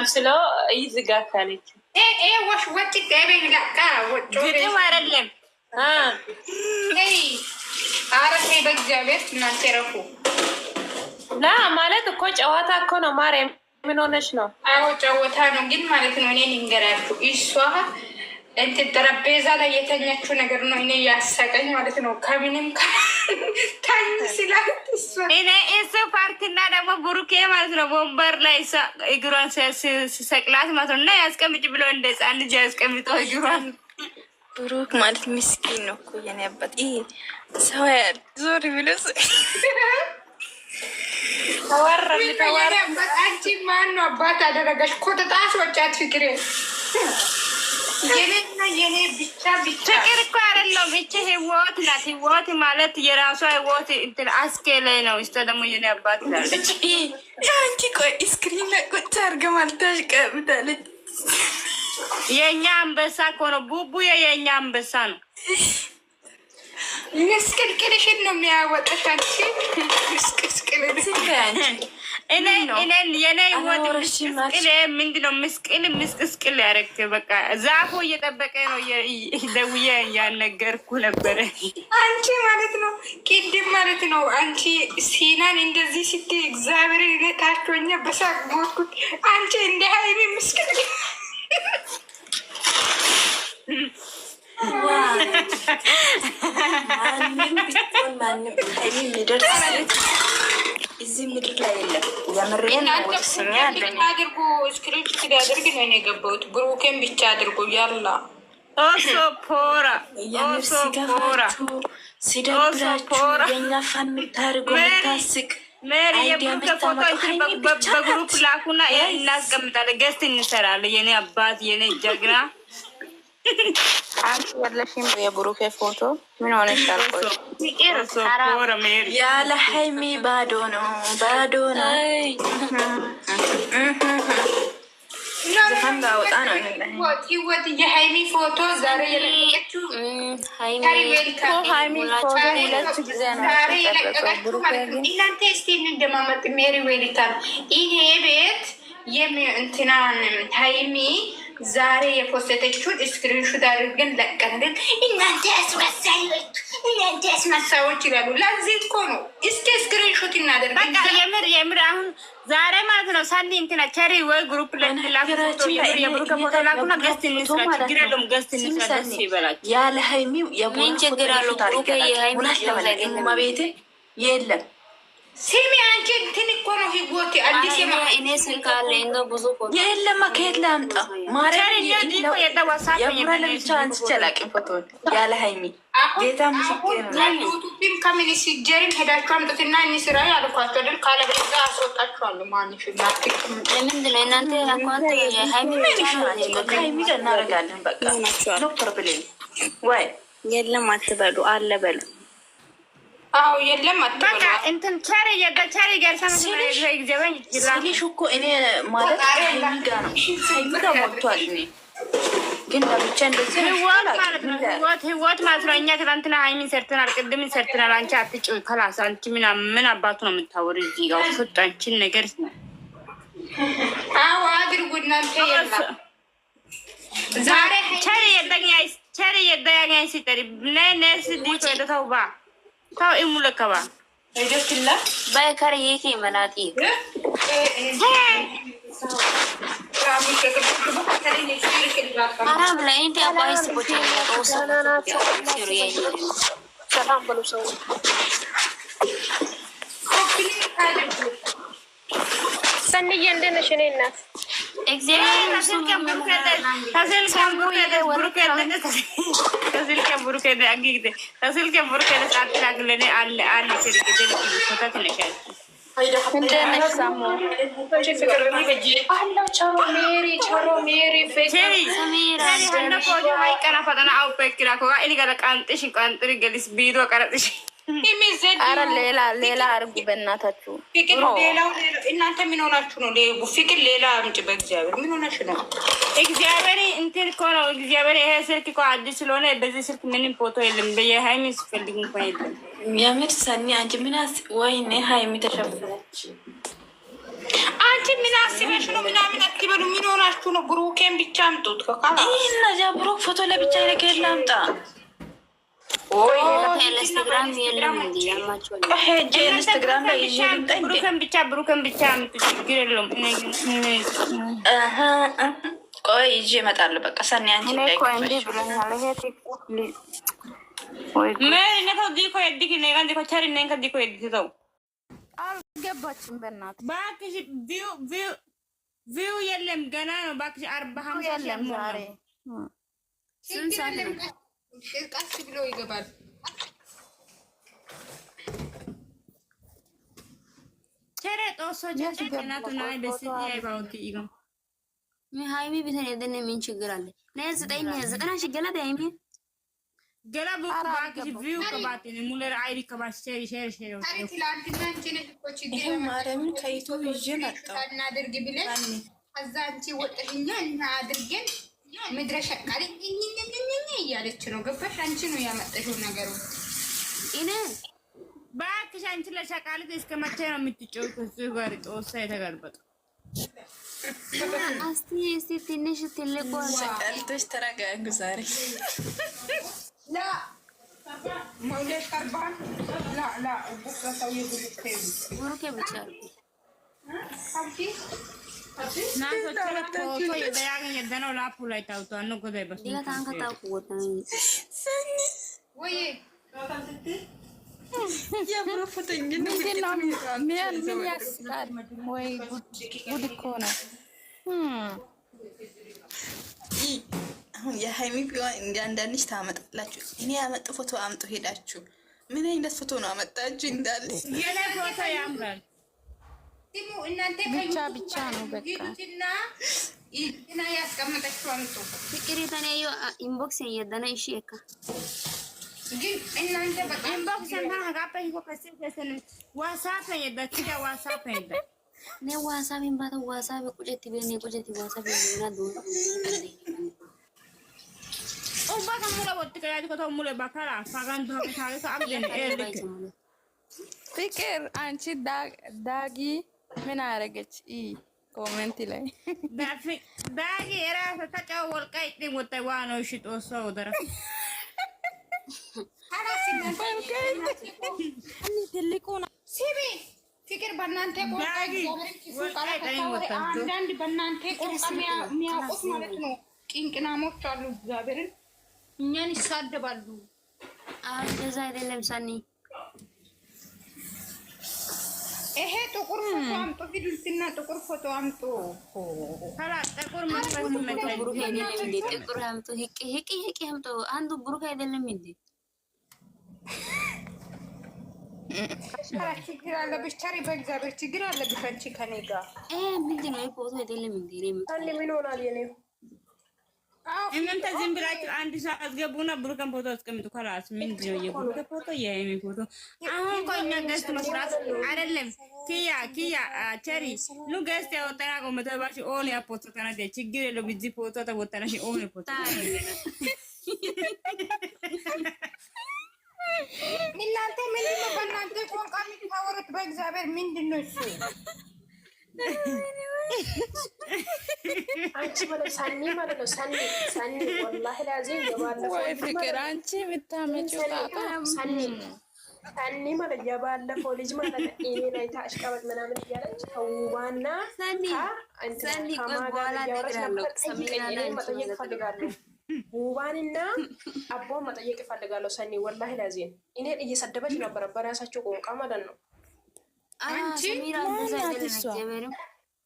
ስለው ይዝጋታለች። ግጥም አይደለም በእግዚአብሔር እናንተ ረፉ ላ ማለት እኮ ጨዋታ እኮ ነው። ማርያም ምን ሆነች ነው? አዎ ጨዋታ ነው ግን ማለት ነው። እኔ ንገራችሁ እሷ እንትን ጠረጴዛ ላይ የተኛችው ነገር ነው እኔ ያሳቀኝ ማለት ነው። ከምንም ታኝ ስላት እሱ ፓርክና ደግሞ ብሩኬ ማለት ነው ወንበር ላይ እግሯን ሲሰቅላት ማለት ነው እና ያስቀምጭ ብሎ እንደ ህፃን ልጅ ያስቀምጠው እግሯን። ብሩክ ማለት ምስኪን ነው እኮ የኔ አባት። ይሄ ሰው ዞር ብሎ አንቺ ማን ነው አባት አደረገሽ? ኮተጣሽ ወጫት ፍቅሬ የኔና የኔ ብቻ ፍቅር እኮ አይደለም። እቺ ህይወት ናት። ህይወት ማለት የራሷ ህይወት እንትን አስኬ ላይ ነው። እስቶ ደግሞ የኔ አባት ላለች አንቺ ቆይ ስክሪን ላይ ቁጭ አድርገ ማለታሽ ቀብታለች። የእኛ አንበሳ እኮ ነው ቡቡ፣ የእኛ አንበሳ ነው። ምስቅልቅልሽን ነው የሚያወጣሽ አንቺ ምስቅልቅልሽን የኔ ህይወት ምስቅል ምንድን ነው? ምስቅል ያደረግ በቃ ዛፎ እየጠበቀ ነው። ደውዬ ያልነገርኩ ነበረ አንቺ ማለት ነው ቅድም ማለት ነው። አንቺ ሲናን እንደዚህ ስትይ እግዚአብሔር ታቾኛ በሳቅ ሞትኩት። አንቺ እንደ ሀይሚ ምስቅል ማንም ሀይሚ የሚደርስ እዚህ ምድር ላይ የለም። የምሬን አድርጎ ስክሪፕት ሲያደርግ ነው የገባሁት። ብሩኬን ብቻ አድርጎ ያላ ኦሶ ፖራ ሲደብራችሁ የኛ ፋን የምታደርጉ የምታስቅ ሜሪ የብሩኬ ፎቶ በግሩፕ ላኩና እናስቀምጣለን። ገስት እንሰራለን። የኔ አባት የኔ ጀግና አንቺ ያለሽም የብሩኬ ፎቶ ምን ሆነሻል? ያለ ሀይሚ ባዶ ነው ባዶ ነው። ዘፈን ባወጣ ነው ህይወት የሀይሚ ፎቶ ዛሬ የለቀቀችው ሀይሚ ፎቶ 2 ጊዜ ነው የተቀረጸው። እናንተ እስቲ እንደማመጥ ሜሪ ዌሊታል ይሄ ቤት እንትናን ሀይሚ ዛሬ የፖስተችውን ስክሪንሹት አድርገን ለቀንን። እናንተ አስመሳዮች ይላሉ። ለዚህ እኮ ነው እስኪ ስክሪንሹት እናደርግ። በቃ የምር አሁን ዛሬ ማለት ነው ሳኒ እንትና ቸሪ ወይ ግሩፕ ለላፎቶ የብሩክ ፎቶ ላኩና ገስት እንስራ። ችግር የለውም ገስት እንስራ። ደስ ይበላችሁ። ያለ ሀይሚው የብሩክ ፎቶ ብሩክ የሀይሚ ቤቴ የለም። ሲሚ አንቺ እንትን እኮ ነው ህይወቴ አዲስ እኔ ስልክ አለ እንደው ብዙ ፎቶ የለም። ከየት ላምጣ? የምረ ለብቻ አንስቼ አላውቅም ፎቶን ያለ ሀይሚ ጌታ ምስክር ነው። ዩቱብም ከምን ሲጀርም ሄዳችሁ አምጡትና እንስራ ያልኳቸው አይደል? ካለበለዛ አስወጣችኋለሁ። ማንሽ ምንድን ነው እናንተ አኳንተ ሀይሚ ሀይሚ ጋር እናደርጋለን። በቃ ኖ ፕሮብሌም። ወይ የለም አትበሉ አለ በሉ። አዎ የለም አትበሉ። እንትን ቸሪ ገርሰን ሲሊሽ እኮ እኔ ማለት ሀይሚ ጋር ነው ሀይሚ ጋር ሞልቷል። እኔ ግን ለብቻ እንደዚህ ህይወት ማለት ነው። እኛ ትናንትና ሀይሚን ሰርተናል፣ ቅድምን ሰርተናል። አንቺ አትጭው ከላስ አንቺ ምን አባቱ ነው የምታወሪ? እዚህ ጋር ፍጣንችን ነገር አዎ አድርጉ እናንተ የላ ዛሬ ቸሪ የደኛኝ ሲጠሪ ነስ ዲቶ የተውባ ታው ኢሙለከባ አይደክላ ባይካር ይሄ መናጢ አራም ላይ እንደ አባይስ ቦቴ ነው ሰላም ብሎ ሰው ሰንዬ እንደት ነሽ? እኔ እናት እግዚአብሔር አረ ሌላ አርጉ በእናታችሁ። እናንተ ምን ሆናችሁ ነው? ፍቅር ሌላ አምጪ። በእግዚአብሔር ምን ሆነሽ ነው? እግዚአብሔር እንትን እኮ ነው። እግዚአብሔር ይሄ ስልክ እኮ አዲስ ስለሆነ በዚህ ስልክ ምንም ፎቶ የለም። በየሀይሚ ስፈልግ እንኳን የለም። የምር ሰኒ አንቺ ምናስ ወይኔ ሀይሚ ተሸፈነች። አንቺ ምን አስበሽ ነው? ምናምን አትበሉ። ምን ሆናችሁ ነው? ብሩኬን ብቻ አምጡት። እና ያ ብሩክ ፎቶ ለብቻ ይልከል አምጣ። ወይ ኢንስታግራም የለም እንዴ? ያማቸው ሄጄ ኢንስታግራም ላይ ይዤ ልምጣ። ብሩኬን ብቻ አምጡ። ችግር የለውም። ቆይ ይዤ እመጣለሁ። በቃ ሰኒ አንቺ እንዳይቆይ አልገባችም። በእናትህ እባክሽ ቪው የለም ገና ነው። እባክሽ 40 የለም ዛሬ ስንት ሰዓት ነው? ቀስ ብሎ ይገባል። ቸሬ ጦሶ ጀናቱና ደስ ያይባውት ይገም ሃይሚ ቢተን የደነ ምን ችግር አለ? ነይ 90 ሺህ ገና ሃይሚ ገላ ቡክ ባክሽ ቪው ከባቴ ሙለር አይሪ ከባሽ ሼር ታሪክ ላንቲና እንጂ ነኮች ይገ ማርያምን ከይቶ ይዤ መጣሁ እና አድርግ ብለሽ ከዛ አንቺ ወጥኛ እና አድርገን መድረሻ ቃል እያለች ነው። ገባሽ? አንቺ ነው ያመጣሽው ነገሩ። እኔ ባክሽ አንቺ ለሸቃሊት እስከ መቼ ነው የምትጮው? ከሱ ጋር ጦሳ የተገልበጠ እስቲ ትንሽ ትልቁ ሸቃሊቶች ተረጋጉ ዛሬ لا مولد كربان لا بكره سوي بالكتاب ብሩኬ ብቻ አሁን የሃይሚ ቢሆን እንዳንዳንሽ ታመጣላችሁ። እኔ ያመጣ ፎቶ አምጡ ሄዳችሁ። ምን አይነት ፎቶ ነው አመጣችሁ? እንዳለ የኔ ፎቶ ያምራል። ሲሙ እናንተ ብቻ ነው በቃ እና ያስቀመጣችሁ አምጡ። ፍቅር የተነዩ ኢንቦክስ እየደነ እሺ እካ ግን እናንተ በቃ ኢንቦክስ እና ጋባይ ኮከሰን ዋትስአፕ የዳችጋ ዋትስአፕ እንደ ኔ ዋትስአፕ እንባታ ዋትስአፕ ቁጭት ቢኔ ቁጭት ዋትስአፕ እና ዶ ኦባካ ሙላ ወጥከ ያዲ ከተው ሙላ ባካራ ፋጋንዶ ከታሪካ አብደን ኤልክ ፍቅር አንቺ ዳጊ ምን አረገች? ኮሜንት ላይ ዳጊ የራሱ ተጫው ወልቃይ ወጣ ዋናው ሽጦ ሰው ደረ ትልቁና ሲቢ ፍቅር በእናንተ አንዳንድ በእናንተ ቆርጣ የሚያውቁት ማለት ነው። ቂንቅናሞች አሉ። እግዚአብሔርን እኛን ይሳደባሉ። እንደዛ አይደለም ሰኒ። ይሄ ጥቁር ፎቶ አምጡ፣ ፊዱልትና ጥቁር ፎቶ አምጡ። ካላ ጥቁር ማጥፋት ነው። ብሩክ አይደለም እንዴ? ጥቁር አምጡ፣ ሂቂ አምጡ። አንዱ ብሩክ አይደለም እንዴ? ችግር አለብሽ ተሪ፣ በእግዚአብሔር ችግር አለብሽ አንቺ ከኔ ጋር ምንድን ነው? ፎቶ አይደለም እንዴ? ምን ሆናል? የኔ እናንተ ዝም ብላችሁ አንድ ሰዓት አስገቡና ብሩክን ፎቶ አስቀምጡ። ከራስ ምንድን ነው የብሩክ ፎቶ የሃይሚ ፎቶ? አሁን ቆይኛ ገስት መስራት አይደለም። ኪያ ቸሪ ኑ ገስት ያወጣና ቆመተባሽ ኦን ያፖቶ ተናደ ችግር የለው ቢዚ ፎቶ ተወጣናሽ ኦን ፎቶ እናንተ ምንድን ነው በእናንተ ቋንቋ የምታወሩት? በእግዚአብሔር ምንድን ነው እሱ? አንቺ ማለት ሳኒ ማለት ነው። ሳኒ ወላሂ ላዚም የባለፈው ወይ ፍቅር አንቺ የምታመጪው ጣጣ ሳኒ ማለት የባለፈው ልጅ ማለት እኔ ላይ ታሽቀበጥ ምናምን እያለች ከውባና ሰኒ በኋላ ነግራለሁ። መጠየቅ እፈልጋለሁ። ውባንና አቦን መጠየቅ እፈልጋለሁ። ሰኒ ወላሂ ላዚም እኔን እየሰደበች ነበረ በራሳቸው ቋንቋ ማለት ነው። አንቺ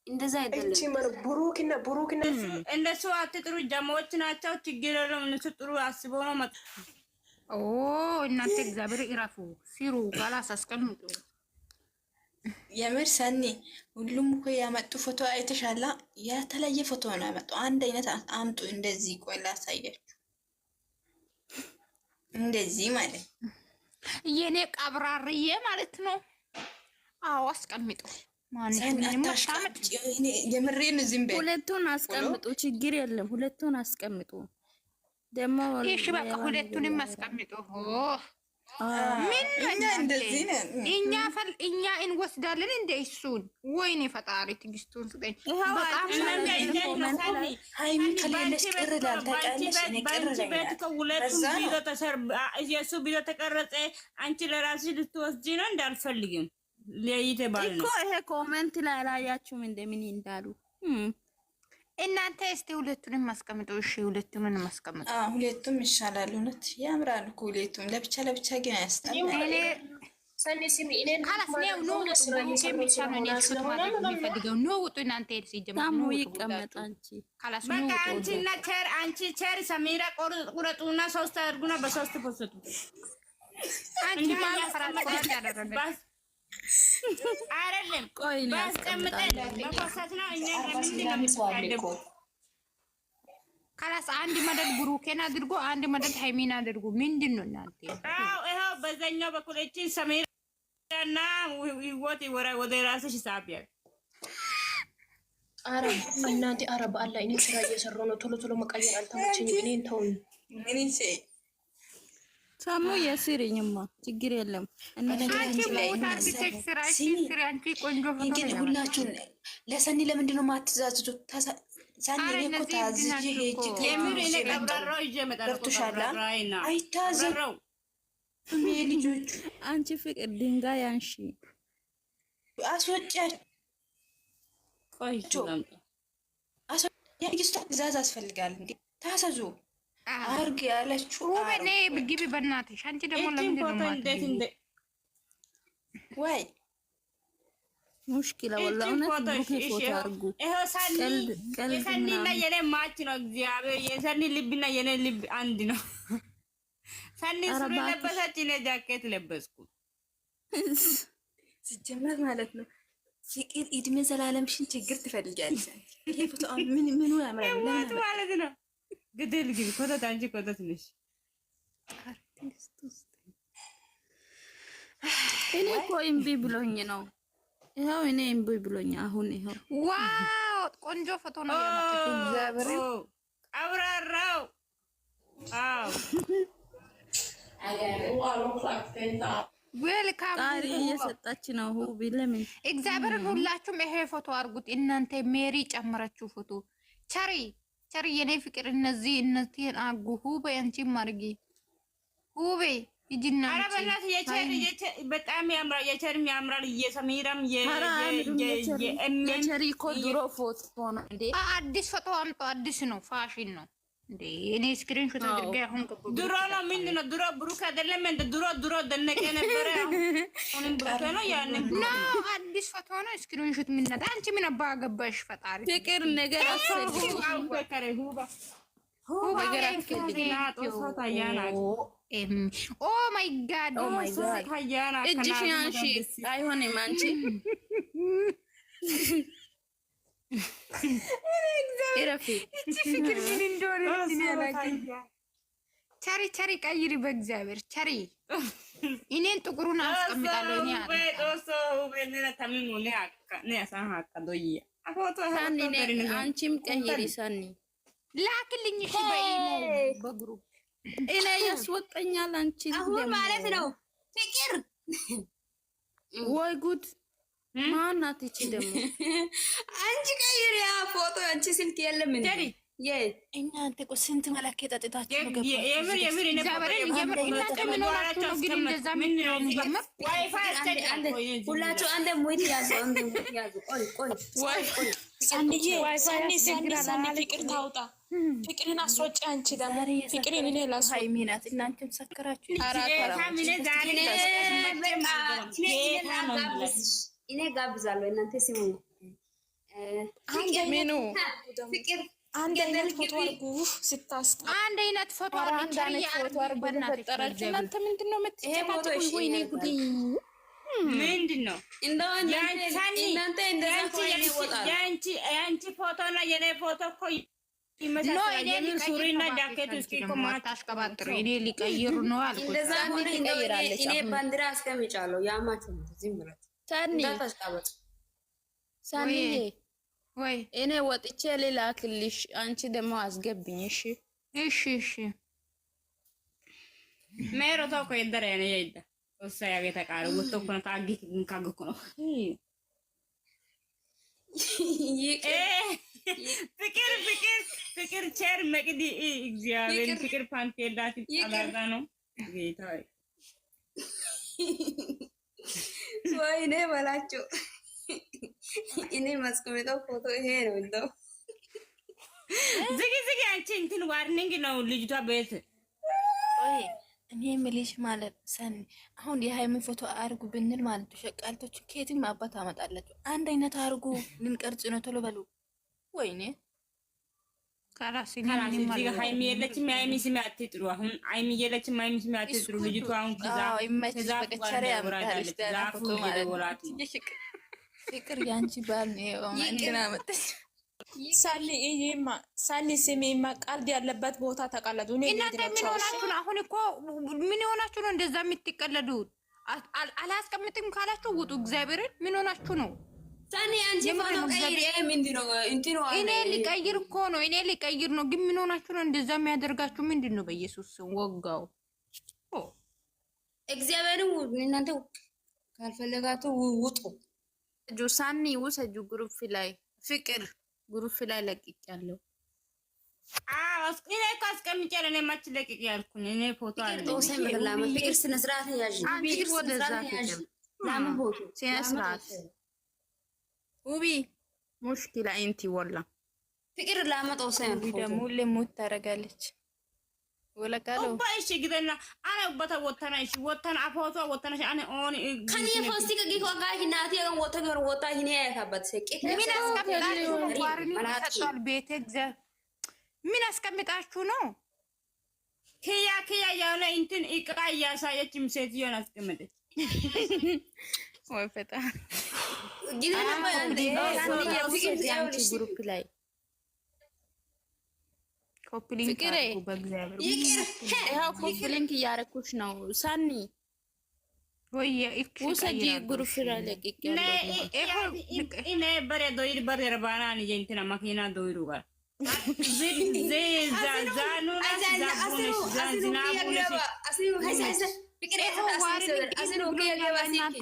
እንደዛ አይደለም። ብሩክና እንደሱ አትጥሩ። ጀማዎች ናቸው። ችግር የለውም። እነሱ ጥሩ አስበው ነው መጥ እናንተ እግዚአብሔር ይራፉ ሲሩ ካላስ አስቀምጡ። የምር ሰኒ ሁሉም እኮ ያመጡ ፎቶ አይተሻላ። የተለየ ፎቶ ነው ያመጡ። አንድ አይነት አምጡ። እንደዚህ ቆይ ላሳያችሁ። እንደዚህ ማለት የኔ ቀብራርዬ ማለት ነው። አዎ አስቀምጡ። የምሬን ዝም በይ። ሁለቱን አስቀምጡ፣ ችግር የለም። ሁለቱን አስቀምጡ። ደግሞ እሺ በቃ ሁለቱንም አስቀምጡ። እኛ እንደዚህ ነን። እኛ እንወስዳለን እንደ እሱን። ወይኔ ፈጣሪ ትዕግስቱን ስጠኝ። ሀይሚ ከሌለች ቅር ይላል ታውቂያለሽ። እኔ ቅር የእሱ ቪዲዮ ተቀረጸ። አንቺ ለራስሽ ልትወስጂ ነው እንዳልፈልግም ለይተባል እኮ ይሄ ኮሜንት ላይ አላያችሁም እንደምን እንዳሉ እናንተ እስቲ ሁለቱንም ማስቀምጡ። እሺ ሁለቱንም ማስቀምጡ። ሁለቱም ይሻላል። እውነት ያምራል እኮ ሁለቱም። ለብቻ ለብቻ ግን ያስጠላል። ሰኒ ስሚ እኔ አንቺ ቸር ሰሚራ ቁረጡና ሶስት አድርጉና በሶስት ፖስቱ አይደለም ባስቀምጠን በፖስት ነው። እኛ ካላስ አንድ መደድ ብሩኬን አድርጎ አንድ መደድ ሃይሚን አድርጎ ምንድን ነው እናንተ? ይኸው በዛኛው በኩል እቺ ሰሜራና ህይወት ወደ ራስሽ ሳቢያ አረብ እናንተ አረብ አላ እኔ ስራ እየሰራሁ ነው። ቶሎ ቶሎ መቀየር አልተመቸኝም። እኔን ተውኝ። ምን ይሴ ሳሙ የሲሪኝማ ችግር የለም። ሁላችሁን ለሰኒ ለምንድን ነው የማትዛዝዙ? ሰኒ እኮ ታዝዤ ሄጅ ገብቶሻል። አይታዘሩ ልጆቹ። አንቺ ፍቅር ድንጋይ አንሺ አስወጫቸው። የንግስቷ ትእዛዝ ያስፈልጋል እንዴ? ታሰዙ አርግ ያለችው እኔ ግቢ በእናትሽ። አንቺ ደግሞ ለምንድን ነው ወይ ሙሽኪላ ወላ እውነት ቡኬ ፎቶ አርጉ። ይሄው የሰኒና የኔ ማች ነው። እግዚአብሔር የሰኒ ልብና የኔ ልብ አንድ ነው። ሰኒ ሱሪ ለበሰች፣ እኔ ጃኬት ለበስኩ። ሲጀመር ማለት ነው ፍቅር እድሜ ዘላለምሽን ችግር ትፈልጊያለሽ። ይሄ ፎቶ ምኑ ያምራል ማለት ነው። ግድል ግን ኮተት አንቺ ኮተት ነሽ። እኔ እኮ እምቢ ብሎኝ ነው። ይኸው እኔ እምቢ ብሎኝ አሁን ይኸው ዋው ቆንጆ ፎቶ ነው ያመጣችው። እግዚአብሔር አብራራው። አዎ ዌልካም ቃሪ እየሰጣች ነው። ሁቢ ለምን እግዚአብሔርን ሁላችሁም ይሄ ፎቶ አርጉት እናንተ። ሜሪ ጨመረችው ፎቶ ቸሪ የኔ ፍቅር እነዚህ አጉ ሁቤ አንቺም አርጊ ሁቤ ይጅና አረበናት በጣም ያምራል። የቸርም ያምራል። የሰሚራም የቸሪ እኮ ድሮ ፎቶ ነው እንዴ? አዲስ ፎቶ አምጦ አዲስ ነው፣ ፋሽን ነው እንዴ? እኔ ስክሪን ሾት አድርጌ አሁን ድሮ ነው። ምንድን ነው ድሮ? ብሩክ አይደለም እንደ ድሮ ደነቀ ነበረ። አሁን ብሩክ ነው ያን ነው አዲስ ፎቶ ነው። ስክሪን ሾት ምን ነዳ? አንቺ ምን አባ ገባሽ? ፈጣሪ ፍቅር ነገር አሰልኩ ኦ ማይ ጋድ እጅሽን አንሺ። አይሆንም አንቺ እረፊ። ፍቅር ምን እንደሆነ ቸሪ ቀይሪ፣ በእግዚአብሔር ቸሪ። እኔን ጥቁሩን አስቀምጣለሁ። እኔ አንቺም ቀይሪ ሰኒ ላክልኝ። እሺ በግሩፕ እኔ ያስወጣኛል። አንቺ አሁን ማለት ነው ፍቅር ወይ ጉድ! ማናት እቺ ደግሞ? አንቺ ቀይር ያ ፎቶ። አንቺ ስልክ የለም እንዴ? እናንተ እኮ ስንት መለከት ጠጥታችሁ ነው ገባችሁ? ሁላችሁ አንድ ሙይት ያዙ። ቆይ ሰኒ ፍቅር ታውጣ። ፍቅርን አስወጪ። አንቺ ደግሞ ፍቅርን እኔ ላስወጪ። ሃይሚናት እናንተም ሰከራችሁ። እኔ ጋብዛለሁ። እናንተ ስሙ። ፍቅር አንድ አይነት ፎቶ አድርጉ። ስታስጣ አንድ አይነት ፎቶ አድርጉ። በፈጠራችሁ እናንተ ምንድን ነው የምትጨቃጨቁ? ወይኔ ጉዴ! ምንድን ነው እናንተ እንደዛ ኮይኔ ወጣ። የአንቺ ፎቶ እና የኔ ፎቶ እኮ ይመሳሰላል። የምን ሱሪና ጃኬት እስኪ እኮ ማታሽቀባጥሩ። እኔ ሊቀይሩ ነው አልኩት። እንደዛ ሆነ እኔ ባንዲራ አስቀምጫለሁ። ያማችሁ ዝም ብላችሁ እንዳታሽቃበጡ። ሰኒዬ ወይ እኔ ወጥቼ ልላክልሽ፣ አንቺ ደግሞ አስገብኝ። እሺ እሺ እሺ። Mero toko yedere ne yedda. Ossa ya geta qara wotto kono taagi kago kono. ፍቅር ቸር መቅዲ እግዚአብሔር ፍቅር ፓንቲ የላት አላጋ ነው ጌታ ወይኔ በላቸው። እኔ ማስቀመጠው ፎቶ ይሄ ነው እንደው ዝጊ አንቺ እንትን ዋርኒንግ ነው ልጅቷ ቤት ወይ እኔ የምልሽ ማለት ሰን አሁን የሃይሚ ፎቶ አርጉ ብንል ማለት ሸቃልቶች ከየትም አባት አመጣላችሁ አንድ አይነት አርጉ ልንቀርጽ ነው ቶሎ በሉ። ወይኔ ካላሲኒ ሃይሚ የለችም የሃይሚ ስም አትጥሩ። አሁን ሃይሚ የለችም ሃይሚ ስም አትጥሩ። ልጅቷ አሁን በቀቸሪ ያመጣልሽ ፎቶ ማለት ፍቅር ያንቺ ባል ነው እንትና መጥተሽ ሳኒ ስሜማ ቀልድ ያለበት ቦታ ተቀለዱ። እናንተ ምን ሆናችሁ ነው? አሁን እኮ ምን ሆናችሁ ነው እንደዛ የምትቀለዱት? አላስቀምጥም ካላችሁ ውጡ። እግዚአብሔርን ምን ሆናችሁ ነው? ሳኒ አንቺ ፎቶ ቀይር። ምንድነው እንትኑ? እኔ ሊቀይር እኮ ነው እኔ ሊቀይር ነው። ግን ምን ሆናችሁ ነው እንደዛ የሚያደርጋችሁ? ምንድነው? በኢየሱስ ወጋው እግዚአብሔርን እናንተ ካልፈለጋችሁ ውጡ። ሳኒ ውሰጁ ግሩፕ ላይ ፍቅር ግሩፕ ላይ ለቅቅ ያለው እኔ እኮ አስቀምጬ ነው ማች ለቅቅ ያልኩኝ። እኔ ፎቶ አለ ፍቅር ስነ ስርዓት ያዥ ፍቅር ወደዛ ፍቅር ላም ፎቶ ስነ ስርዓት ውቢ ሙሽኪላ እንቲ ወላ ፍቅር ላመጣው ሳይሆን ደግሞ ለሞት ታረጋለች ወለቃሎ ባይሽ ግደና አና ወጣ ወጣና እሺ ወጣና አፎቶ ወጣና አና ኦን ከኔ ፎስቲ ከጊኮ ጋር ሂናቲ ጋር ወጣ ጋር ወጣ ሂኔ ያካበት ሰቂት ምን አስቀምጣችሁ ዋርኒ ተሰጣል ቤተ እግዚአብሔር ምን አስቀምጣችሁ ነው? ከያ ያለ እንትን እቃ ያሳየች ምሴት ይሆን አስቀምጠች ወይ ፈታ ግደና አንቺ ግሩፕ ላይ ኮፕሊንክ አድርጉ በእግዚአብሔር ይሄው ኮፕሊንክ እያረኩሽ ነው። ሳኒ ወይ ውሰጂ ግሩፕ ላይ ለቅቅ ያለው እኔ በሬ ዶይር በሬ ረባና ነው እንትና ማኪና ዶይሩ ጋር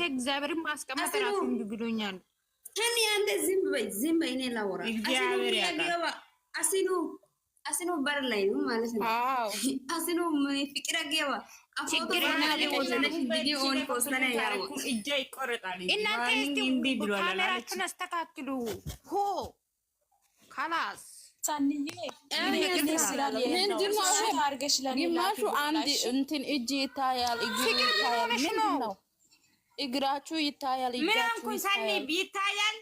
እግዚአብሔርን ማስቀመጥ ራሱ እንዲ ብሎኛል። ዝም በይ እኔ ላወራ አሲኑ በር ላይ ነው ማለት ነው። አሲኑ ፍቅር አገባ ችግር እጄ ይቆረጣል። እናንተ ካሜራችሁን አስተካክሉ። ሆ ካላስ ግማሹ አንድ እንትን እጅ ይታያል፣ እግሩ ይታያል። ምንድን ነው እግራችሁ ይታያል፣ እጃችሁ ይታያል።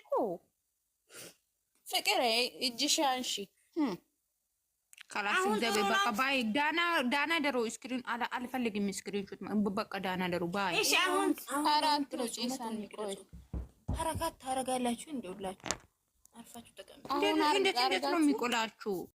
ፍቅር እጅሽ አንሺ ካላስ እግዚአብሔር በቃ ባይ ዳና ደሮ ስክሪን አልፈልግም። ስክሪን ሹት በቃ ዳና ደሮ ባይ እሺ። አሁን አራንት ነው ጭሳን ቆይ ሐረካት ታረጋላችሁ እንደውላችሁ አርፋችሁ ተቀምጡ። እንዴት ነው የሚቆላችሁ?